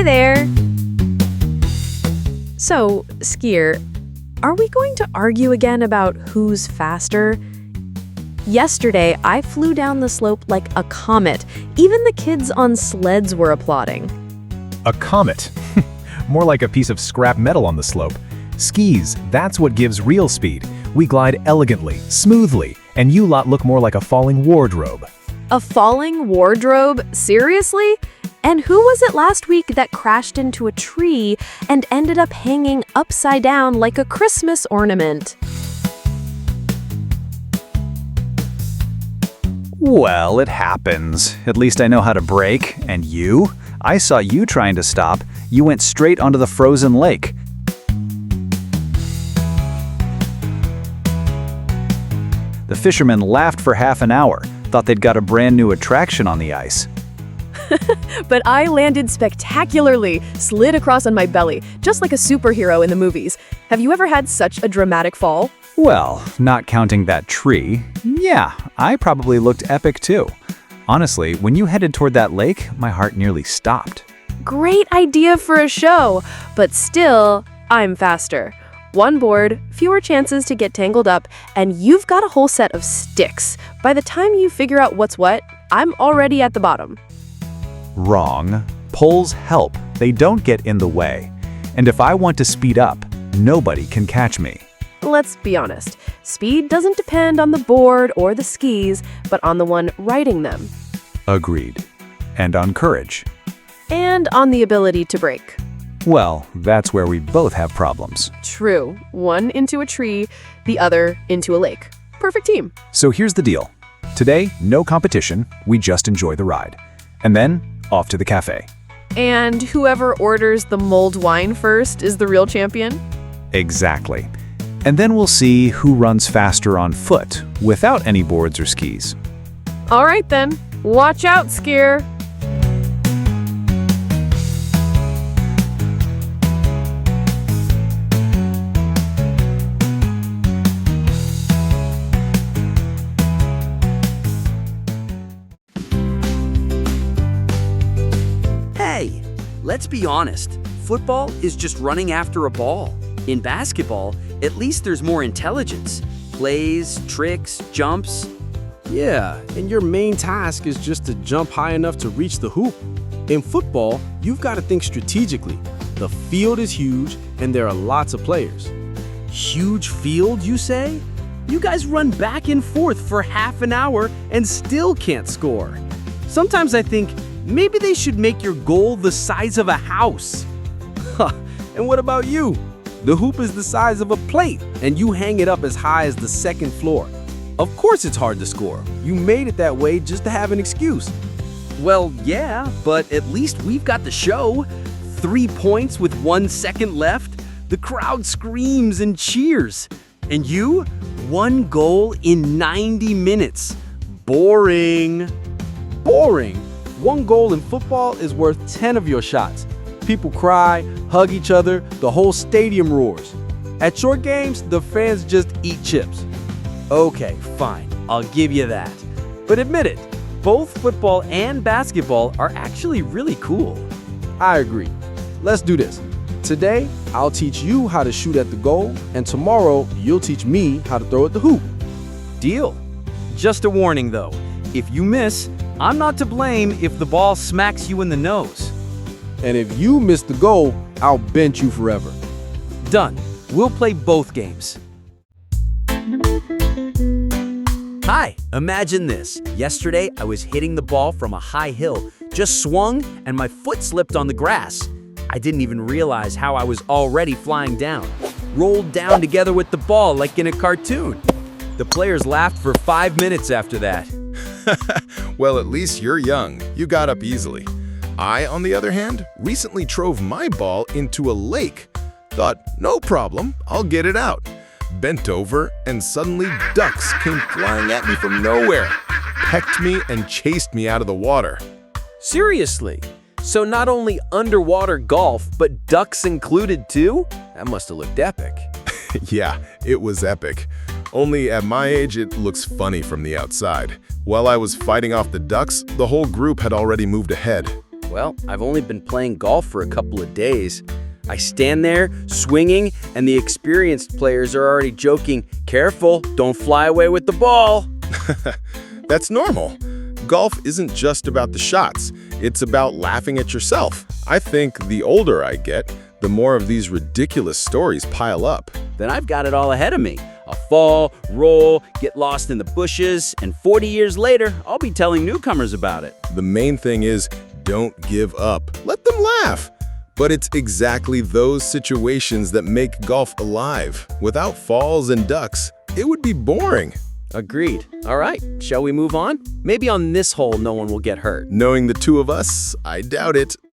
Hi there! So, skier, are we going to argue again about who's faster? Yesterday, I flew down the slope like a comet. Even the kids on sleds were applauding. A comet. More like a piece of scrap metal on the slope. Skis, that's what gives real speed. We glide elegantly, smoothly, and you lot look more like a falling wardrobe. A falling wardrobe? Seriously? And who was it last week that crashed into a tree and ended up hanging upside down like a Christmas ornament? Well, it happens. At least I know how to brake. And you? I saw you trying to stop. You went straight onto the frozen lake. The fishermen laughed for half an hour, thought they'd got a brand new attraction on the ice. But I landed spectacularly, slid across on my belly, just like a superhero in the movies. Have you ever had such a dramatic fall? Well, not counting that tree, yeah, I probably looked epic too. Honestly, when you headed toward that lake, my heart nearly stopped. Great idea for a show, but still, I'm faster. One board, fewer chances to get tangled up, and you've got a whole set of sticks. By the time you figure out what's what, I'm already at the bottom. Wrong. Poles help. They don't get in the way. And if I want to speed up, nobody can catch me. Let's be honest. Speed doesn't depend on the board or the skis, but on the one riding them. Agreed. And on courage. And on the ability to brake. Well, that's where we both have problems. True. One into a tree, the other into a lake. Perfect team. So here's the deal. Today, no competition, we just enjoy the ride. And then, off to the cafe. And whoever orders the mulled wine first is the real champion? Exactly. And then we'll see who runs faster on foot, without any boards or skis. All right then. Watch out, skier. Hey, let's be honest. Football is just running after a ball. In basketball, at least there's more intelligence. Plays, tricks, jumps. Yeah, and your main task is just to jump high enough to reach the hoop. In football, you've got to think strategically. The field is huge, and there are lots of players. Huge field, you say? You guys run back and forth for half an hour and still can't score. Sometimes I think maybe they should make your goal the size of a house. And what about you? The hoop is the size of a plate, and you hang it up as high as the second floor. Of course it's hard to score. You made it that way just to have an excuse. Well, yeah, but at least we've got the show. 3 points with 1 second left. The crowd screams and cheers. And you? 1 goal in 90 minutes. Boring. Boring. 1 goal in football is worth 10 of your shots. People cry, hug each other, the whole stadium roars. At short games, the fans just eat chips. Okay, fine, I'll give you that. But admit it, both football and basketball are actually really cool. I agree. Let's do this. Today, I'll teach you how to shoot at the goal, and tomorrow, you'll teach me how to throw at the hoop. Deal. Just a warning though, if you miss, I'm not to blame if the ball smacks you in the nose. And if you miss the goal, I'll bench you forever. Done. We'll play both games. Hi, imagine this. Yesterday, I was hitting the ball from a high hill, just swung, and my foot slipped on the grass. I didn't even realize how I was already flying down. Rolled down together with the ball like in a cartoon. The players laughed for 5 minutes after that. Well, at least you're young. You got up easily. I, on the other hand, recently drove my ball into a lake. Thought, no problem, I'll get it out. Bent over, and suddenly ducks came flying at me from nowhere, pecked me and chased me out of the water. Seriously? So not only underwater golf, but ducks included too? That must have looked epic. Yeah, it was epic. Only at my age, it looks funny from the outside. While I was fighting off the ducks, the whole group had already moved ahead. Well, I've only been playing golf for a couple of days. I stand there, swinging, and the experienced players are already joking, "Careful, don't fly away with the ball." That's normal. Golf isn't just about the shots. It's about laughing at yourself. I think the older I get, the more of these ridiculous stories pile up. Then I've got it all ahead of me. I'll fall, roll, get lost in the bushes, and 40 years later, I'll be telling newcomers about it. The main thing is, don't give up. Let them laugh. But it's exactly those situations that make golf alive. Without falls and ducks, it would be boring. Agreed. All right, shall we move on? Maybe on this hole no one will get hurt. Knowing the two of us, I doubt it.